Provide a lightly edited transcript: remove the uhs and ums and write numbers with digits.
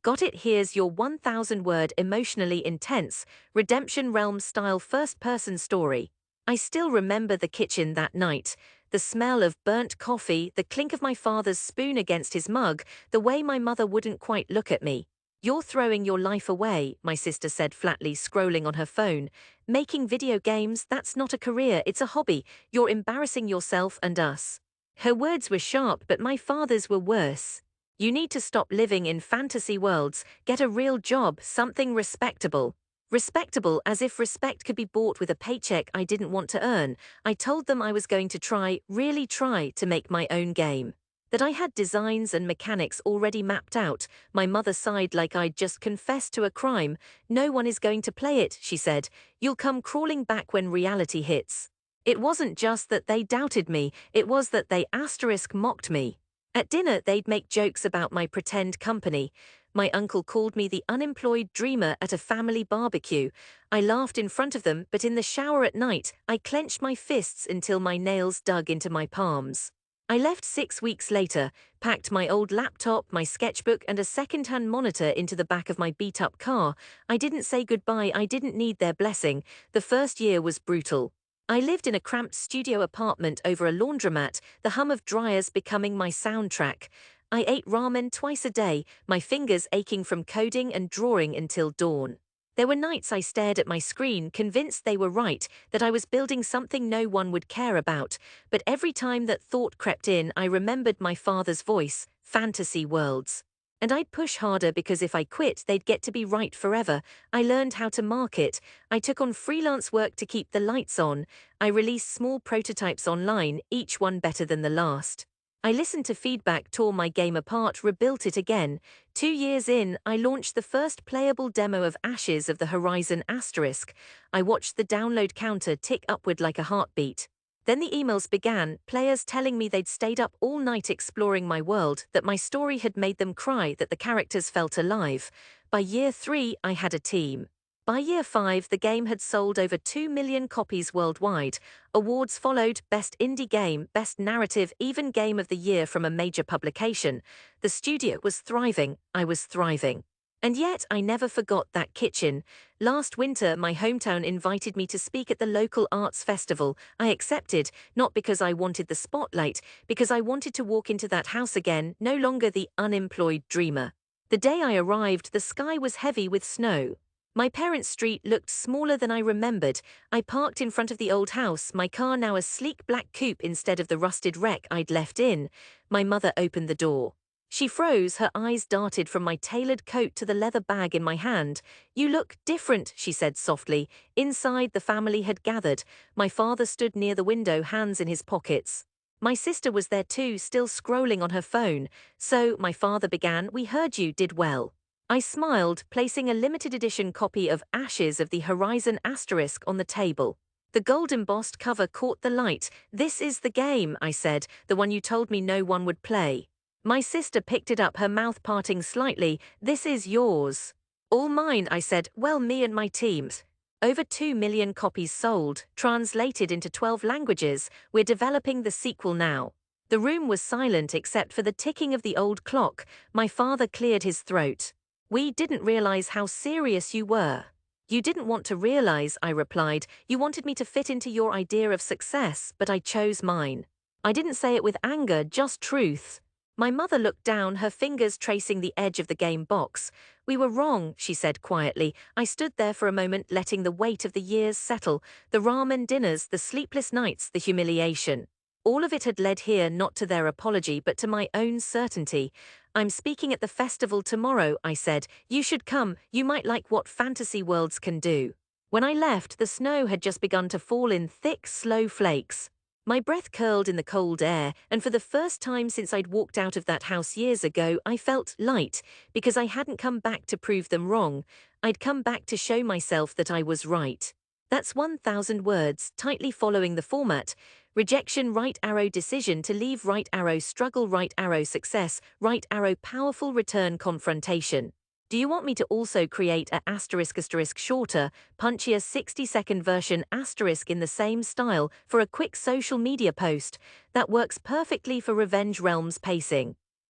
Got it? Here's your 1,000-word emotionally intense, Redemption Realm-style first-person story. I still remember the kitchen that night. The smell of burnt coffee, the clink of my father's spoon against his mug, the way my mother wouldn't quite look at me. "You're throwing your life away," my sister said flatly, scrolling on her phone. "Making video games, that's not a career, it's a hobby. You're embarrassing yourself and us." Her words were sharp, but my father's were worse. "You need to stop living in fantasy worlds, get a real job, something respectable." Respectable, as if respect could be bought with a paycheck I didn't want to earn. I told them I was going to try, really try, to make my own game. That I had designs and mechanics already mapped out. My mother sighed like I'd just confessed to a crime. "No one is going to play it," she said. "You'll come crawling back when reality hits." It wasn't just that they doubted me, it was that they mocked me. At dinner, they'd make jokes about my pretend company. My uncle called me the unemployed dreamer at a family barbecue. I laughed in front of them, but in the shower at night, I clenched my fists until my nails dug into my palms. I left 6 weeks later, packed my old laptop, my sketchbook, and a second-hand monitor into the back of my beat-up car. I didn't say goodbye, I didn't need their blessing. The first year was brutal. I lived in a cramped studio apartment over a laundromat, the hum of dryers becoming my soundtrack. I ate ramen twice a day, my fingers aching from coding and drawing until dawn. There were nights I stared at my screen, convinced they were right, that I was building something no one would care about. But every time that thought crept in, I remembered my father's voice, fantasy worlds. And I'd push harder because if I quit, they'd get to be right forever. I learned how to market. I took on freelance work to keep the lights on. I released small prototypes online, each one better than the last. I listened to feedback, tore my game apart, rebuilt it again. 2 years in, I launched the first playable demo of Ashes of the Horizon Asterisk. I watched the download counter tick upward like a heartbeat. Then the emails began, players telling me they'd stayed up all night exploring my world, that my story had made them cry, that the characters felt alive. By year 3, I had a team. By year 5, the game had sold over 2 million copies worldwide. Awards followed: Best Indie Game, Best Narrative, even Game of the Year from a major publication. The studio was thriving, I was thriving. And yet, I never forgot that kitchen. Last winter, my hometown invited me to speak at the local arts festival. I accepted, not because I wanted the spotlight, because I wanted to walk into that house again, no longer the unemployed dreamer. The day I arrived, the sky was heavy with snow. My parents' street looked smaller than I remembered. I parked in front of the old house, my car now a sleek black coupe instead of the rusted wreck I'd left in. My mother opened the door. She froze, her eyes darted from my tailored coat to the leather bag in my hand. "You look different," she said softly. Inside, the family had gathered. My father stood near the window, hands in his pockets. My sister was there too, still scrolling on her phone. "So," my father began, "we heard you did well." I smiled, placing a limited edition copy of Ashes of the Horizon Asterisk on the table. The gold embossed cover caught the light. "This is the game," I said, "the one you told me no one would play." My sister picked it up, her mouth parting slightly. "This is yours." "All mine," I said. "Well, me and my teams." Over 2 million copies sold, translated into 12 languages. We're developing the sequel now. The room was silent except for the ticking of the old clock. My father cleared his throat. "We didn't realize how serious you were." "You didn't want to realize," I replied. "You wanted me to fit into your idea of success, but I chose mine." I didn't say it with anger, just truth. My mother looked down, her fingers tracing the edge of the game box. "We were wrong," she said quietly. I stood there for a moment, letting the weight of the years settle. The ramen dinners, the sleepless nights, the humiliation. All of it had led here, not to their apology, but to my own certainty. "I'm speaking at the festival tomorrow," I said. "You should come, you might like what fantasy worlds can do." When I left, the snow had just begun to fall in thick, slow flakes. My breath curled in the cold air, and for the first time since I'd walked out of that house years ago, I felt light, because I hadn't come back to prove them wrong. I'd come back to show myself that I was right. That's 1,000 words, tightly following the format. Rejection, right arrow decision to leave, right arrow struggle, right arrow success, right arrow powerful return confrontation. Do you want me to also create a asterisk shorter, punchier 60-second version asterisk in the same style for a quick social media post that works perfectly for Revenge Realms pacing?